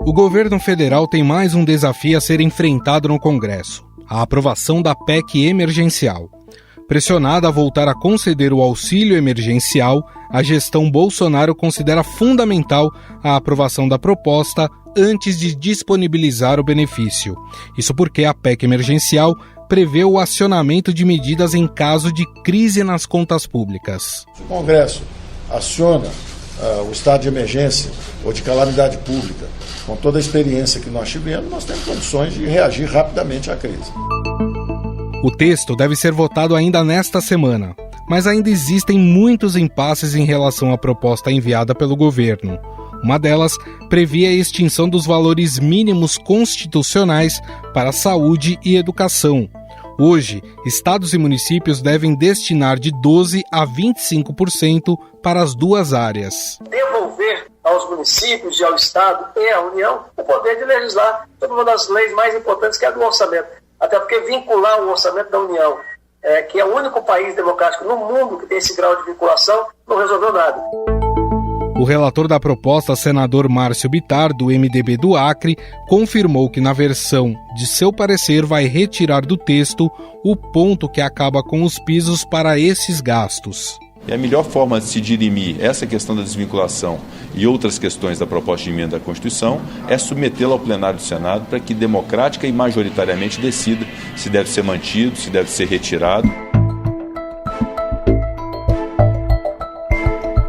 O governo federal tem mais um desafio a ser enfrentado no Congresso: a aprovação da PEC emergencial. Pressionada a voltar a conceder o auxílio emergencial, a gestão Bolsonaro considera fundamental a aprovação da proposta antes de disponibilizar o benefício. Isso porque a PEC emergencial prevê o acionamento de medidas em caso de crise nas contas públicas. Se o Congresso aciona o estado de emergência ou de calamidade pública, com toda a experiência que nós tivemos, nós temos condições de reagir rapidamente à crise. O texto deve ser votado ainda nesta semana, mas ainda existem muitos impasses em relação à proposta enviada pelo governo. Uma delas previa a extinção dos valores mínimos constitucionais para saúde e educação. Hoje, estados e municípios devem destinar de 12% a 25% para as duas áreas. Devolver aos municípios e ao Estado e à União o poder de legislar sobre uma das leis mais importantes, que é a do orçamento. Até porque vincular o orçamento da União, que é o único país democrático no mundo que tem esse grau de vinculação, não resolveu nada. O relator da proposta, senador Márcio Bittar, do MDB do Acre, confirmou que na versão de seu parecer vai retirar do texto o ponto que acaba com os pisos para esses gastos. E a melhor forma de se dirimir essa questão da desvinculação e outras questões da proposta de emenda à Constituição é submetê-la ao plenário do Senado para que democrática e majoritariamente decida se deve ser mantido, se deve ser retirado.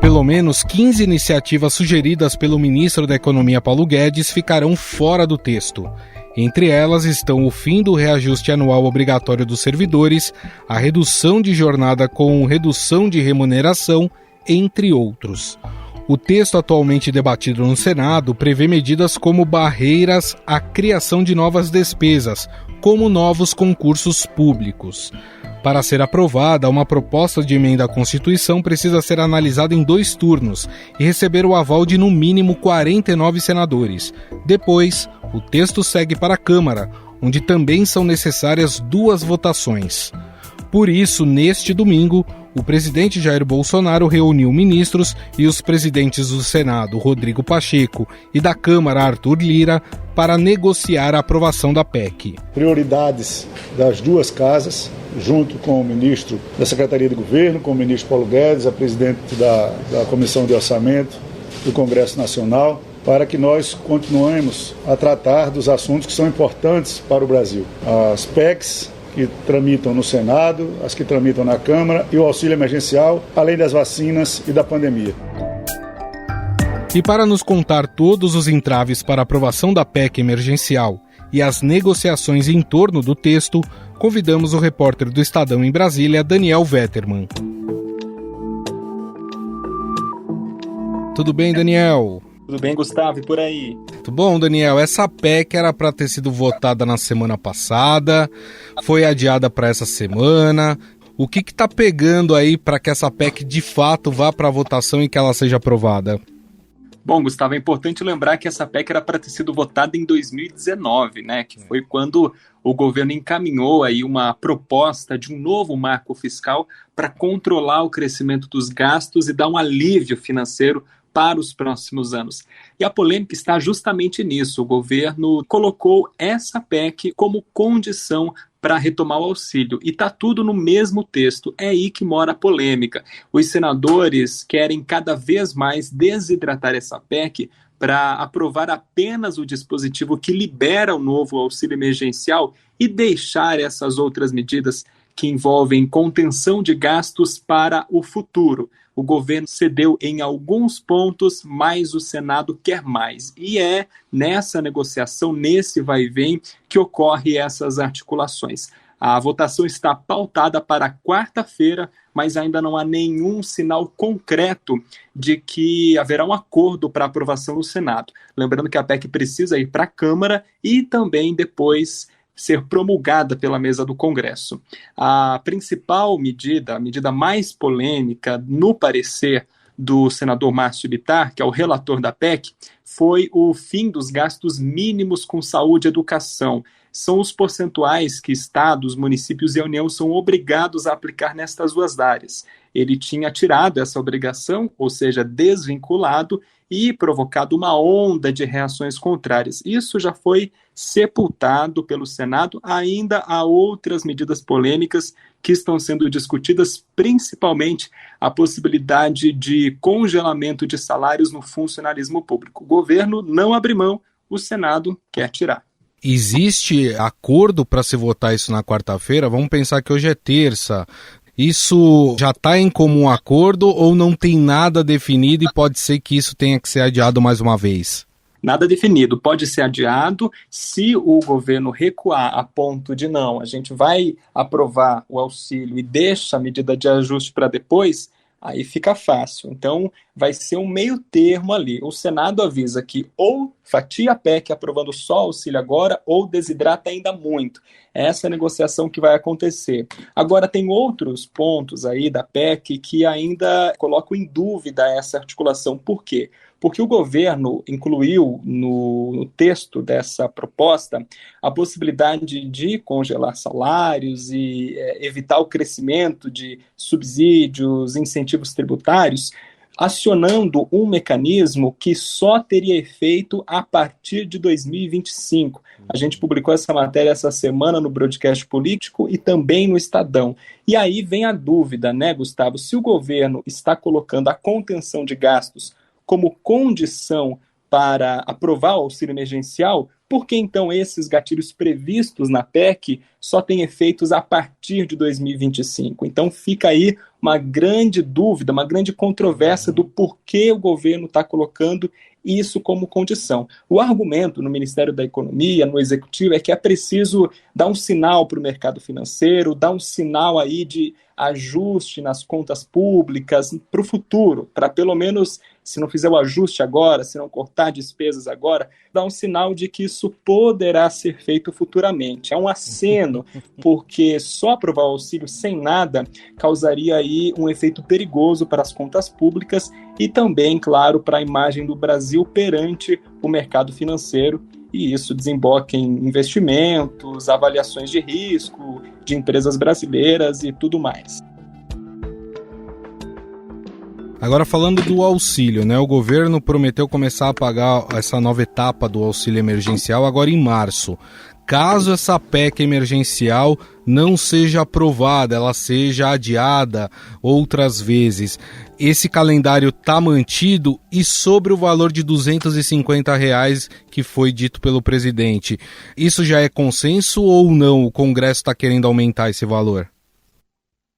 Pelo menos 15 iniciativas sugeridas pelo ministro da Economia Paulo Guedes ficarão fora do texto. Entre elas estão o fim do reajuste anual obrigatório dos servidores, a redução de jornada com redução de remuneração, entre outros. O texto atualmente debatido no Senado prevê medidas como barreiras à criação de novas despesas, como novos concursos públicos. Para ser aprovada, uma proposta de emenda à Constituição precisa ser analisada em 2 turnos e receber o aval de no mínimo 49 senadores. Depois, o texto segue para a Câmara, onde também são necessárias 2 votações. Por isso, neste domingo, o presidente Jair Bolsonaro reuniu ministros e os presidentes do Senado, Rodrigo Pacheco, e da Câmara, Arthur Lira, para negociar a aprovação da PEC. Prioridades das 2 casas, junto com o ministro da Secretaria de Governo, com o ministro Paulo Guedes, a presidente da Comissão de Orçamento do Congresso Nacional, para que nós continuemos a tratar dos assuntos que são importantes para o Brasil. As PECs que tramitam no Senado, as que tramitam na Câmara e o auxílio emergencial, além das vacinas e da pandemia. E para nos contar todos os entraves para a aprovação da PEC emergencial e as negociações em torno do texto, convidamos o repórter do Estadão em Brasília, Daniel Vetterman. Tudo bem, Daniel? Tudo bem, Gustavo, e por aí? Tudo bom, Daniel? Essa PEC era para ter sido votada na semana passada, foi adiada para essa semana. O que está pegando aí para que essa PEC de fato vá para a votação e que ela seja aprovada? Bom, Gustavo, é importante lembrar que essa PEC era para ter sido votada em 2019, né? Que foi quando o governo encaminhou aí uma proposta de um novo marco fiscal para controlar o crescimento dos gastos e dar um alívio financeiro para os próximos anos. E a polêmica está justamente nisso. O governo colocou essa PEC como condição para retomar o auxílio. E está tudo no mesmo texto. É aí que mora a polêmica. Os senadores querem cada vez mais desidratar essa PEC para aprovar apenas o dispositivo que libera o novo auxílio emergencial e deixar essas outras medidas que envolvem contenção de gastos para o futuro. O governo cedeu em alguns pontos, mas o Senado quer mais. E é nessa negociação, nesse vai e vem, que ocorrem essas articulações. A votação está pautada para quarta-feira, mas ainda não há nenhum sinal concreto de que haverá um acordo para aprovação no Senado. Lembrando que a PEC precisa ir para a Câmara e também depois ser promulgada pela mesa do Congresso. A principal medida, a medida mais polêmica no parecer do senador Márcio Bittar, que é o relator da PEC, foi o fim dos gastos mínimos com saúde e educação. são os percentuais que estados, municípios e a União são obrigados a aplicar nestas duas áreas. Ele tinha tirado essa obrigação, ou seja, desvinculado, e provocado uma onda de reações contrárias. Isso já foi sepultado pelo Senado. Ainda há outras medidas polêmicas que estão sendo discutidas, principalmente a possibilidade de congelamento de salários no funcionalismo público. O governo não abre mão, o Senado quer tirar. Existe acordo para se votar isso na quarta-feira? Vamos pensar que hoje é terça. Isso já está em comum acordo ou não tem nada definido e pode ser que isso tenha que ser adiado mais uma vez? Nada definido, pode ser adiado se o governo recuar a ponto de não, a gente vai aprovar o auxílio e deixa a medida de ajuste para depois, aí fica fácil. Então vai ser um meio termo ali. O Senado avisa que ou fatia a PEC aprovando só auxílio agora ou desidrata ainda muito. Essa é a negociação que vai acontecer. Agora tem outros pontos aí da PEC que ainda colocam em dúvida essa articulação. Por quê? Porque o governo incluiu no texto dessa proposta a possibilidade de congelar salários e evitar o crescimento de subsídios, incentivos tributários, acionando um mecanismo que só teria efeito a partir de 2025. A gente publicou essa matéria essa semana no Broadcast Político e também no Estadão. E aí vem a dúvida, né, Gustavo? Se o governo está colocando a contenção de gastos como condição para aprovar o auxílio emergencial, por que então esses gatilhos previstos na PEC só têm efeitos a partir de 2025? Então fica aí uma grande dúvida, uma grande controvérsia do porquê o governo está colocando isso como condição. O argumento no Ministério da Economia, no Executivo, é que é preciso dar um sinal para o mercado financeiro, dar um sinal aí de ajuste nas contas públicas para o futuro, para pelo menos, se não fizer o ajuste agora, se não cortar despesas agora, dar um sinal de que isso poderá ser feito futuramente. É um aceno, porque só aprovar o auxílio sem nada causaria aí um efeito perigoso para as contas públicas e também, claro, para a imagem do Brasil perante o mercado financeiro, e isso desemboca em investimentos, avaliações de risco de empresas brasileiras e tudo mais. Agora falando do auxílio, né? O governo prometeu começar a pagar essa nova etapa do auxílio emergencial agora em março. Caso essa PEC emergencial não seja aprovada, ela seja adiada outras vezes, esse calendário está mantido? E sobre o valor de R$250 que foi dito pelo presidente, isso já é consenso ou não? O Congresso está querendo aumentar esse valor?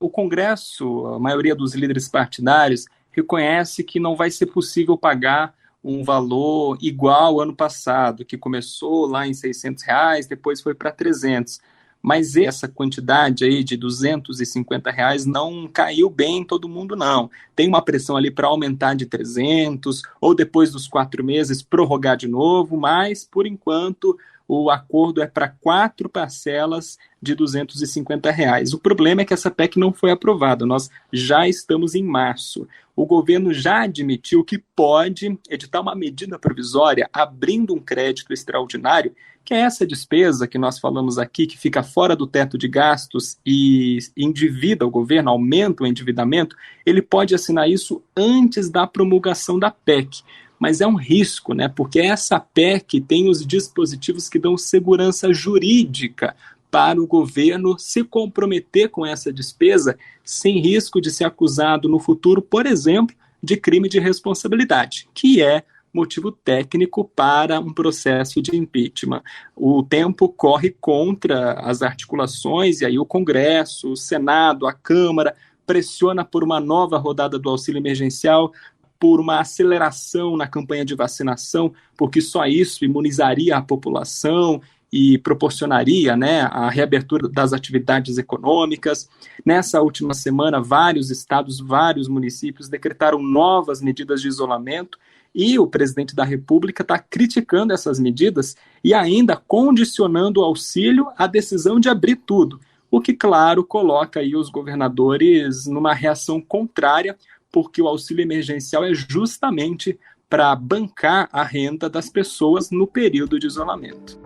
O Congresso, a maioria dos líderes partidários, reconhece que não vai ser possível pagar um valor igual ao ano passado, que começou lá em R$600, depois foi para R$300. Mas essa quantidade aí de R$250 não caiu bem em todo mundo, não. Tem uma pressão ali para aumentar de 300, ou depois dos 4 meses prorrogar de novo, mas, por enquanto, o acordo é para 4 parcelas de R$250. O problema é que essa PEC não foi aprovada. Nós já estamos em março. O governo já admitiu que pode editar uma medida provisória abrindo um crédito extraordinário, que é essa despesa que nós falamos aqui, que fica fora do teto de gastos e endivida o governo, aumenta o endividamento. Ele pode assinar isso antes da promulgação da PEC. Mas é um risco, né? Porque essa PEC tem os dispositivos que dão segurança jurídica para o governo se comprometer com essa despesa sem risco de ser acusado no futuro, por exemplo, de crime de responsabilidade, que é motivo técnico para um processo de impeachment. O tempo corre contra as articulações e aí o Congresso, o Senado, a Câmara pressiona por uma nova rodada do auxílio emergencial, por uma aceleração na campanha de vacinação, porque só isso imunizaria a população e proporcionaria, né, a reabertura das atividades econômicas. Nessa última semana, vários estados, vários municípios decretaram novas medidas de isolamento e o presidente da República está criticando essas medidas e ainda condicionando o auxílio à decisão de abrir tudo, o que, claro, coloca aí os governadores numa reação contrária, porque o auxílio emergencial é justamente para bancar a renda das pessoas no período de isolamento.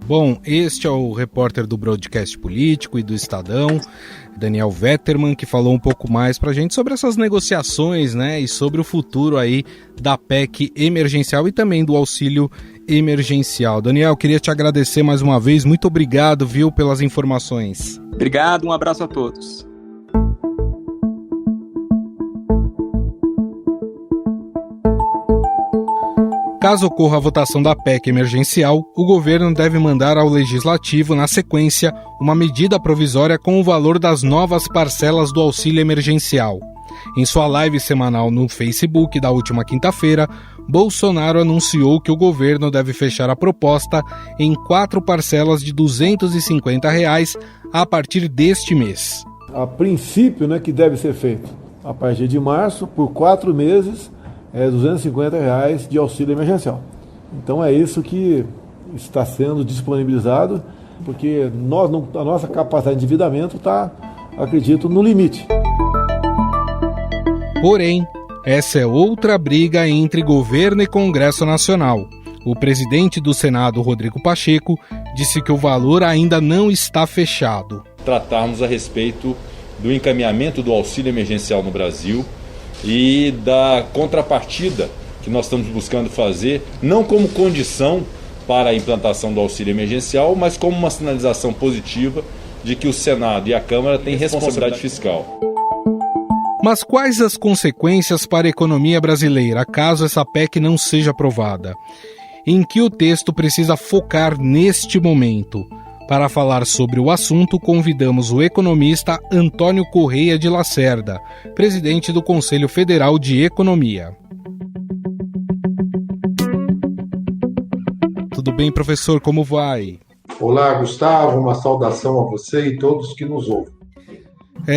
Bom, este é o repórter do Broadcast Político e do Estadão, Daniel Vetterman, que falou um pouco mais pra gente sobre essas negociações, né, e sobre o futuro aí da PEC emergencial e também do auxílio emergencial. Daniel, queria te agradecer mais uma vez, muito obrigado, viu, pelas informações. Obrigado, um abraço a todos. Caso ocorra a votação da PEC emergencial, o governo deve mandar ao Legislativo, na sequência, uma medida provisória com o valor das novas parcelas do auxílio emergencial. Em sua live semanal no Facebook da última quinta-feira, Bolsonaro anunciou que o governo deve fechar a proposta em 4 parcelas de R$ 250 a partir deste mês. A princípio, né, que deve ser feito a partir de março, por 4 meses, R$ 250 de auxílio emergencial. Então é isso que está sendo disponibilizado, porque a nossa capacidade de endividamento está, acredito, no limite. Porém, essa é outra briga entre governo e Congresso Nacional. O presidente do Senado, Rodrigo Pacheco, disse que o valor ainda não está fechado. Tratarmos a respeito do encaminhamento do auxílio emergencial no Brasil e da contrapartida que nós estamos buscando fazer, não como condição para a implantação do auxílio emergencial, mas como uma sinalização positiva de que o Senado e a Câmara têm responsabilidade fiscal. Mas quais as consequências para a economia brasileira caso essa PEC não seja aprovada? Em que o texto precisa focar neste momento? Para falar sobre o assunto, convidamos o economista Antônio Correia de Lacerda, presidente do Conselho Federal de Economia. Tudo bem, professor? Como vai? Olá, Gustavo. Uma saudação a você e todos que nos ouvem.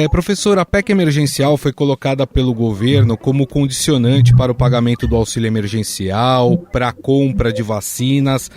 Professor, a PEC emergencial foi colocada pelo governo como condicionante para o pagamento do auxílio emergencial, para a compra de vacinas.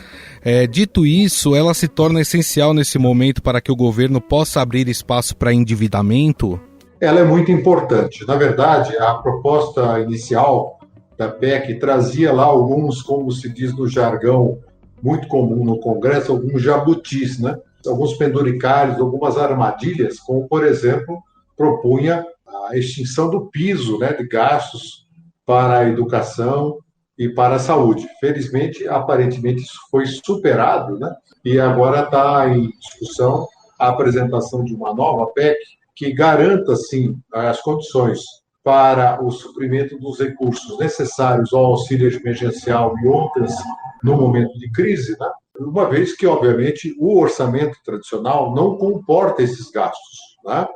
Dito isso, ela se torna essencial nesse momento para que o governo possa abrir espaço para endividamento? Ela é muito importante. Na verdade, a proposta inicial da PEC trazia lá alguns, como se diz no jargão muito comum no Congresso, alguns jabutis, né? Alguns penduricalhos, algumas armadilhas, como, por exemplo, propunha a extinção do piso, né, de gastos para a educação e para a saúde. Felizmente, aparentemente, isso foi superado, né, e agora está em discussão a apresentação de uma nova PEC que garanta, sim, as condições para o suprimento dos recursos necessários ao auxílio emergencial e outras no momento de crise, né? Uma vez que, obviamente, o orçamento tradicional não comporta esses gastos, né?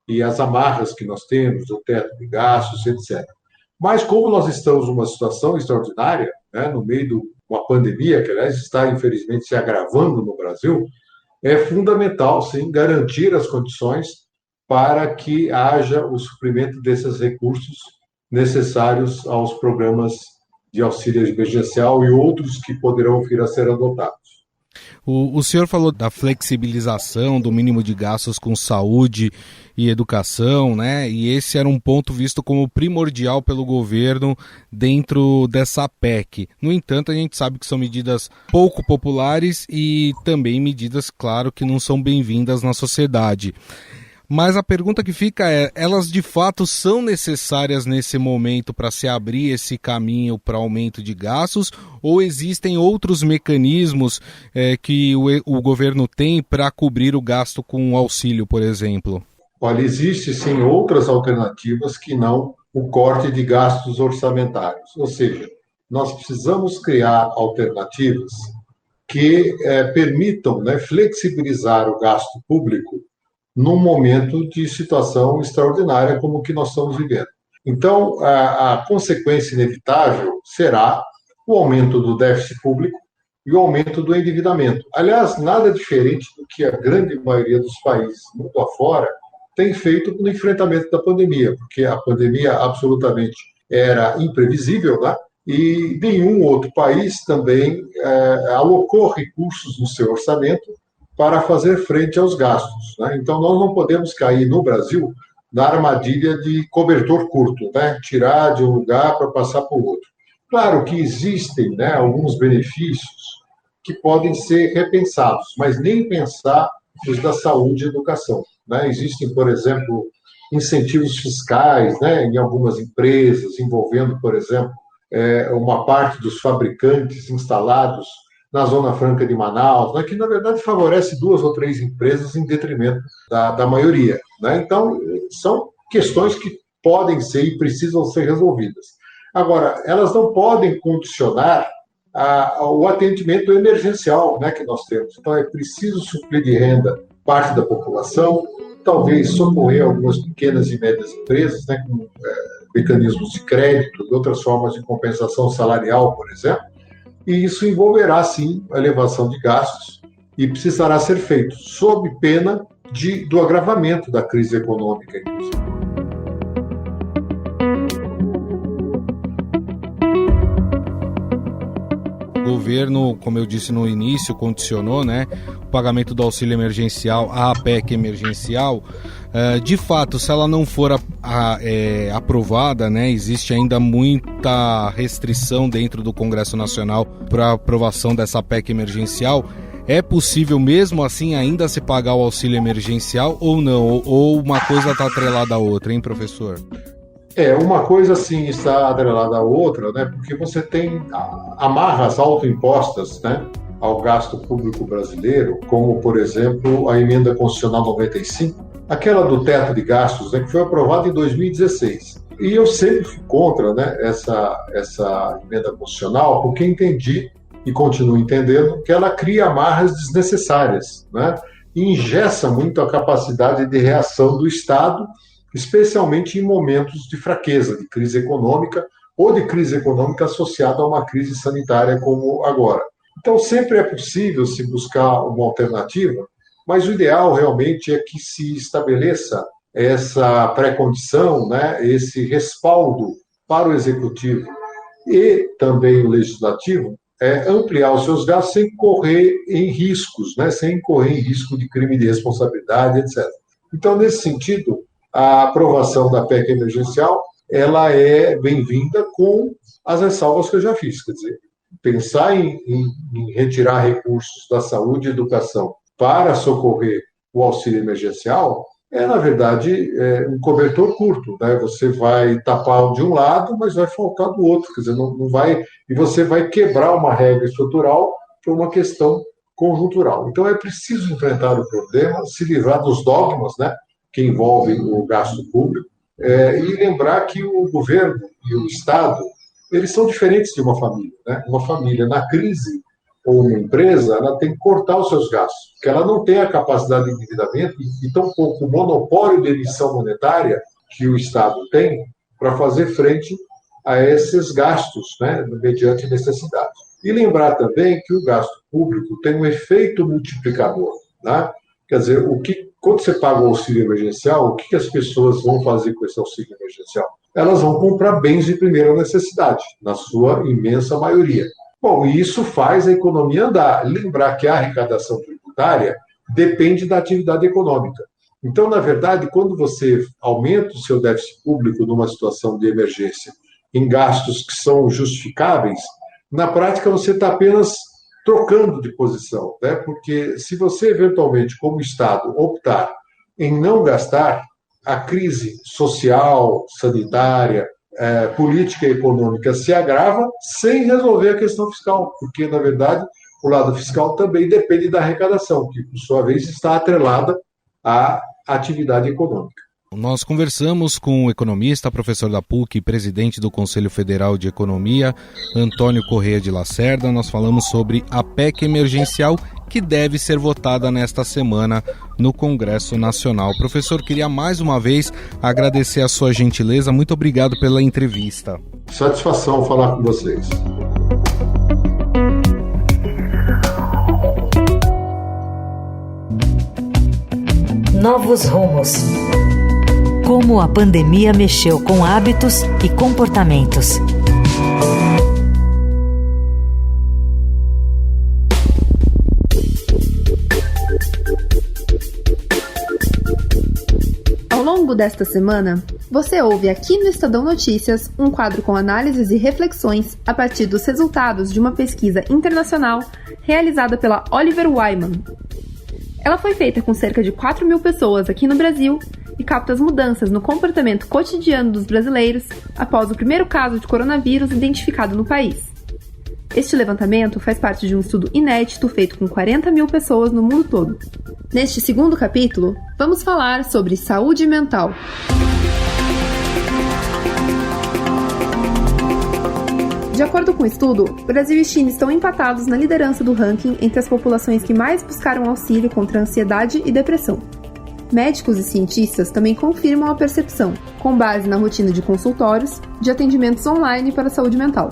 E as amarras que nós temos, o teto de gastos, etc. Mas como nós estamos numa situação extraordinária, né, no meio de uma pandemia, que, aliás, está, infelizmente, se agravando no Brasil, é fundamental, sim, garantir as condições para que haja o suprimento desses recursos necessários aos programas de auxílio emergencial e outros que poderão vir a ser adotados. O senhor falou da flexibilização do mínimo de gastos com saúde e educação, né? E esse era um ponto visto como primordial pelo governo dentro dessa PEC. No entanto, a gente sabe que são medidas pouco populares e também medidas, claro, que não são bem-vindas na sociedade. Mas a pergunta que fica é, elas de fato são necessárias nesse momento para se abrir esse caminho para aumento de gastos ou existem outros mecanismos que o governo tem para cobrir o gasto com o auxílio, por exemplo? Olha, existe sim outras alternativas que não o corte de gastos orçamentários. Ou seja, nós precisamos criar alternativas que permitam, né, flexibilizar o gasto público num momento de situação extraordinária como o que nós estamos vivendo. Então, a consequência inevitável será o aumento do déficit público e o aumento do endividamento. Aliás, nada diferente do que a grande maioria dos países mundo afora tem feito no enfrentamento da pandemia, porque a pandemia absolutamente era imprevisível, né? E nenhum outro país também alocou recursos no seu orçamento para fazer frente aos gastos, né? Então, nós não podemos cair no Brasil na armadilha de cobertor curto, né? Tirar de um lugar para passar para o outro. Claro que existem, né, alguns benefícios que podem ser repensados, mas nem pensar os da saúde e educação, né? Existem, por exemplo, incentivos fiscais, né, em algumas empresas, envolvendo, por exemplo, uma parte dos fabricantes instalados na Zona Franca de Manaus, né, que, na verdade, favorece 2 ou 3 empresas em detrimento da maioria, né? Então, são questões que podem ser e precisam ser resolvidas. Agora, elas não podem condicionar o atendimento emergencial, né, que nós temos. Então, é preciso suprir de renda parte da população, talvez socorrer algumas pequenas e médias empresas, né, com mecanismos de crédito e outras formas de compensação salarial, por exemplo, e isso envolverá, sim, a elevação de gastos e precisará ser feito sob pena do agravamento da crise econômica, inclusive. O governo, como eu disse no início, condicionou, né, o pagamento do auxílio emergencial à PEC emergencial. De fato, se ela não for aprovada, né, existe ainda muita restrição dentro do Congresso Nacional para a aprovação dessa PEC emergencial. É possível mesmo assim ainda se pagar o auxílio emergencial ou não? Ou uma coisa está atrelada à outra, hein, professor? Uma coisa sim está atrelada à outra, né? Porque você tem amarras autoimpostas, né, ao gasto público brasileiro, como, por exemplo, a Emenda Constitucional 95, aquela do teto de gastos, né, que foi aprovada em 2016. E eu sempre fui contra, né, essa emenda constitucional, porque entendi e continuo entendendo que ela cria amarras desnecessárias, né, e engessa muito a capacidade de reação do Estado, especialmente em momentos de fraqueza, de crise econômica ou de crise econômica associada a uma crise sanitária como agora. Então, sempre é possível se buscar uma alternativa, mas o ideal realmente é que se estabeleça essa pré-condição, né, esse respaldo para o Executivo e também o Legislativo, ampliar os seus gastos sem correr em riscos, né, sem correr em risco de crime de responsabilidade, etc. Então, nesse sentido, a aprovação da PEC emergencial, ela é bem-vinda com as ressalvas que eu já fiz. Quer dizer, pensar em retirar recursos da saúde e educação para socorrer o auxílio emergencial na verdade, um cobertor curto, né? Você vai tapar de um lado, mas vai faltar do outro. Quer dizer, não vai, e você vai quebrar uma regra estrutural por uma questão conjuntural. Então, é preciso enfrentar o problema, se livrar dos dogmas, né, que envolvem o gasto público, e lembrar que o governo e o Estado, eles são diferentes de uma família, né? Uma família na crise ou uma empresa, ela tem que cortar os seus gastos, porque ela não tem a capacidade de endividamento e tampouco o monopólio de emissão monetária que o Estado tem para fazer frente a esses gastos, né, mediante necessidade. E lembrar também que o gasto público tem um efeito multiplicador, né? Quer dizer, quando você paga o auxílio emergencial, o que as pessoas vão fazer com esse auxílio emergencial? Elas vão comprar bens de primeira necessidade, na sua imensa maioria. Bom, e isso faz a economia andar. Lembrar que a arrecadação tributária depende da atividade econômica. Então, na verdade, quando você aumenta o seu déficit público numa situação de emergência em gastos que são justificáveis, na prática você está apenas trocando de posição, né? Porque se você eventualmente, como Estado, optar em não gastar, a crise social, sanitária, política e econômica se agrava sem resolver a questão fiscal, porque, na verdade, o lado fiscal também depende da arrecadação, que, por sua vez, está atrelada à atividade econômica. Nós conversamos com o economista, professor da PUC e presidente do Conselho Federal de Economia, Antônio Corrêa de Lacerda. Nós falamos sobre a PEC emergencial que deve ser votada nesta semana no Congresso Nacional. Professor, queria mais uma vez agradecer a sua gentileza. Muito obrigado pela entrevista. Satisfação falar com vocês. Novos rumos. Como a pandemia mexeu com hábitos e comportamentos. Ao longo desta semana, você ouve aqui no Estadão Notícias um quadro com análises e reflexões a partir dos resultados de uma pesquisa internacional realizada pela Oliver Wyman. Ela foi feita com cerca de 4.000 pessoas aqui no Brasil e capta as mudanças no comportamento cotidiano dos brasileiros após o primeiro caso de coronavírus identificado no país. Este levantamento faz parte de um estudo inédito feito com 40.000 pessoas no mundo todo. Neste segundo capítulo, vamos falar sobre saúde mental. De acordo com o estudo, Brasil e China estão empatados na liderança do ranking entre as populações que mais buscaram auxílio contra a ansiedade e depressão. Médicos e cientistas também confirmam a percepção, com base na rotina de consultórios, de atendimentos online para a saúde mental.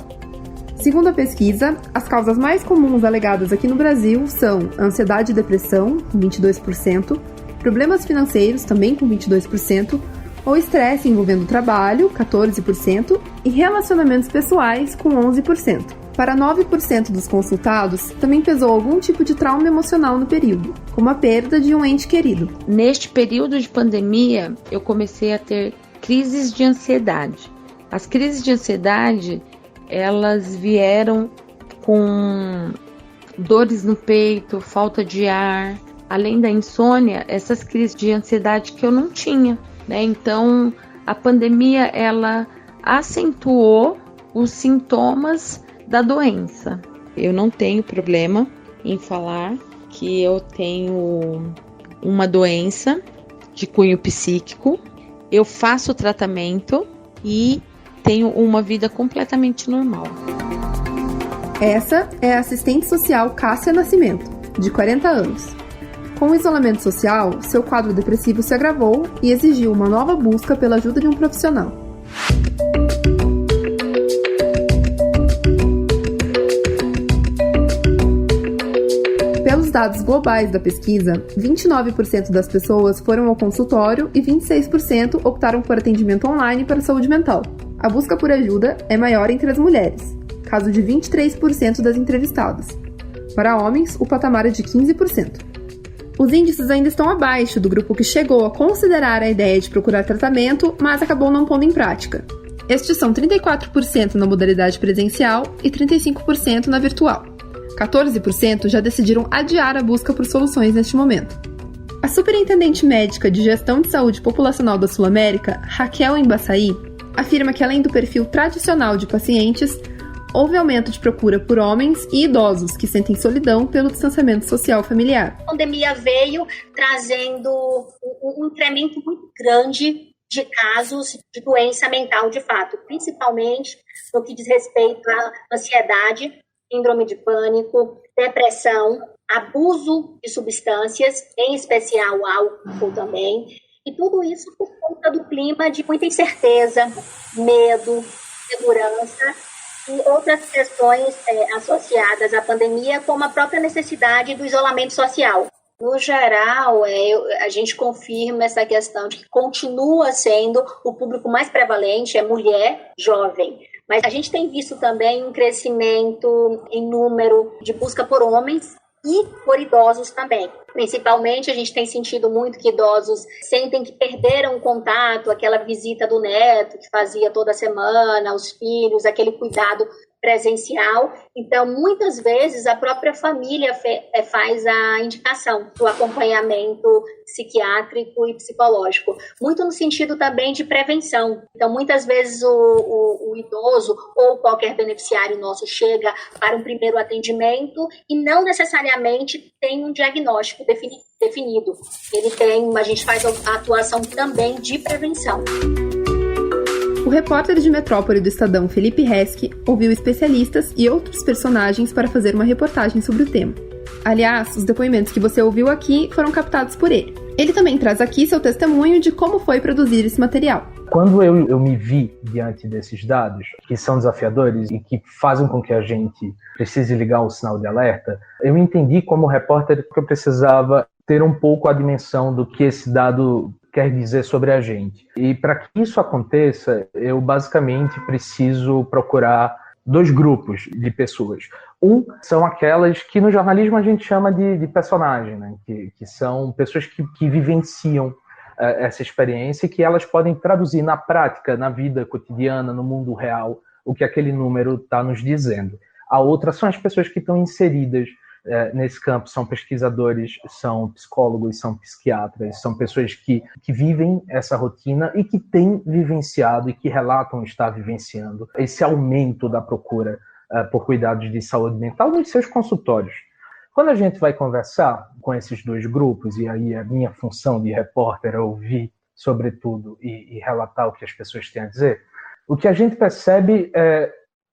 Segundo a pesquisa, as causas mais comuns alegadas aqui no Brasil são ansiedade e depressão, com 22%, problemas financeiros, também com 22%, ou estresse envolvendo trabalho, 14%, e relacionamentos pessoais, com 11%. Para 9% dos consultados, também pesou algum tipo de trauma emocional no período, como a perda de um ente querido. Neste período de pandemia, eu comecei a ter crises de ansiedade. As crises de ansiedade, elas vieram com dores no peito, falta de ar, além da insônia, essas crises de ansiedade que eu não tinha, né? Então, a pandemia, ela acentuou os sintomas da doença. Eu não tenho problema em falar que eu tenho uma doença de cunho psíquico, eu faço tratamento e tenho uma vida completamente normal. Essa é a assistente social Cássia Nascimento, de 40 anos. Com o isolamento social, seu quadro depressivo se agravou e exigiu uma nova busca pela ajuda de um profissional. Pelos dados globais da pesquisa, 29% das pessoas foram ao consultório e 26% optaram por atendimento online para a saúde mental. A busca por ajuda é maior entre as mulheres, caso de 23% das entrevistadas. Para homens, o patamar é de 15%. Os índices ainda estão abaixo do grupo que chegou a considerar a ideia de procurar tratamento, mas acabou não pondo em prática. Estes são 34% na modalidade presencial e 35% na virtual. 14% já decidiram adiar a busca por soluções neste momento. A superintendente médica de gestão de saúde populacional da Sul-América, Raquel Embaçaí, afirma que além do perfil tradicional de pacientes, houve aumento de procura por homens e idosos que sentem solidão pelo distanciamento social familiar. A pandemia veio trazendo um incremento muito grande de casos de doença mental de fato, principalmente no que diz respeito à ansiedade, síndrome de pânico, depressão, abuso de substâncias, em especial álcool também, e tudo isso por conta do clima de muita incerteza, medo, insegurança e outras questões associadas à pandemia, como a própria necessidade do isolamento social. No geral, a gente confirma essa questão de que continua sendo o público mais prevalente, é mulher jovem. Mas a gente tem visto também um crescimento em número de busca por homens e por idosos também. Principalmente, a gente tem sentido muito que idosos sentem que perderam o contato, aquela visita do neto que fazia toda semana, os filhos, aquele cuidado presencial. Então, muitas vezes, a própria família faz a indicação do acompanhamento psiquiátrico e psicológico. Muito no sentido também de prevenção. Então, muitas vezes, o idoso ou qualquer beneficiário nosso chega para um primeiro atendimento e não necessariamente tem um diagnóstico definido. A gente faz a atuação também de prevenção. O repórter de Metrópole do Estadão, Felipe Resch, ouviu especialistas e outros personagens para fazer uma reportagem sobre o tema. Aliás, os depoimentos que você ouviu aqui foram captados por ele. Ele também traz aqui seu testemunho de como foi produzir esse material. Quando eu me vi diante desses dados, que são desafiadores e que fazem com que a gente precise ligar o sinal de alerta, eu entendi como repórter que eu precisava ter um pouco a dimensão do que esse dado quer dizer sobre a gente. E para que isso aconteça, eu basicamente preciso procurar dois grupos de pessoas. Um são aquelas que no jornalismo a gente chama de personagem, né? que são pessoas que vivenciam essa experiência e que elas podem traduzir na prática, na vida cotidiana, no mundo real, o que aquele número está nos dizendo. A outra são as pessoas que estão inseridas nesse campo, são pesquisadores, são psicólogos, são psiquiatras, são pessoas que vivem essa rotina e que têm vivenciado e que relatam estar vivenciando esse aumento da procura por cuidados de saúde mental nos seus consultórios. Quando a gente vai conversar com esses dois grupos, e aí a minha função de repórter é ouvir, sobretudo, e relatar o que as pessoas têm a dizer, o que a gente percebe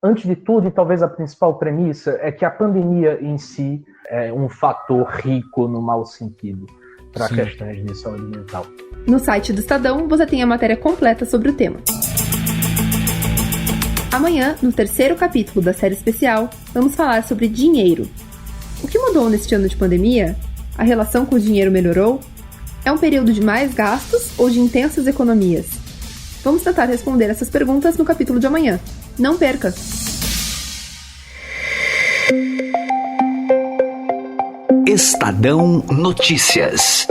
antes de tudo, e talvez a principal premissa, é que a pandemia em si é um fator rico no mau sentido para questões de saúde mental. No site do Estadão, você tem a matéria completa sobre o tema. Amanhã, no 3º capítulo da série especial, vamos falar sobre dinheiro. O que mudou neste ano de pandemia? A relação com o dinheiro melhorou? É um período de mais gastos ou de intensas economias? Vamos tentar responder essas perguntas no capítulo de amanhã. Não perca! Estadão Notícias.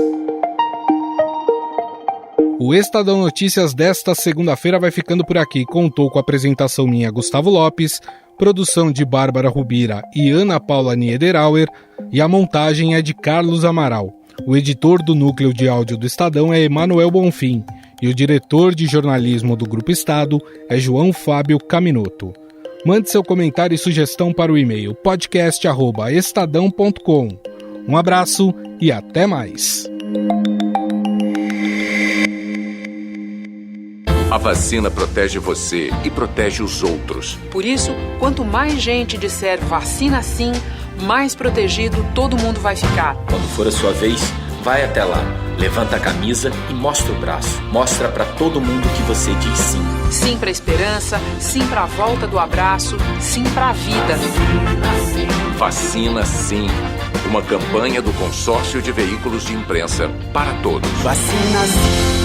O Estadão Notícias desta segunda-feira vai ficando por aqui. Contou com a apresentação minha, Gustavo Lopes, produção de Bárbara Rubira e Ana Paula Niederauer, e a montagem é de Carlos Amaral. O editor do núcleo de áudio do Estadão é Emanuel Bonfim, e o diretor de jornalismo do Grupo Estado é João Fábio Caminoto. Mande seu comentário e sugestão para o e-mail podcast@estadão.com. Um abraço e até mais. A vacina protege você e protege os outros. Por isso, quanto mais gente disser vacina sim, mais protegido todo mundo vai ficar. Quando for a sua vez, vai até lá, levanta a camisa e mostra o braço. Mostra para todo mundo que você diz sim. Sim para a esperança, sim para a volta do abraço, sim para a vida. Vacina sim. Uma campanha do Consórcio de Veículos de Imprensa para Todos. Vacina sim.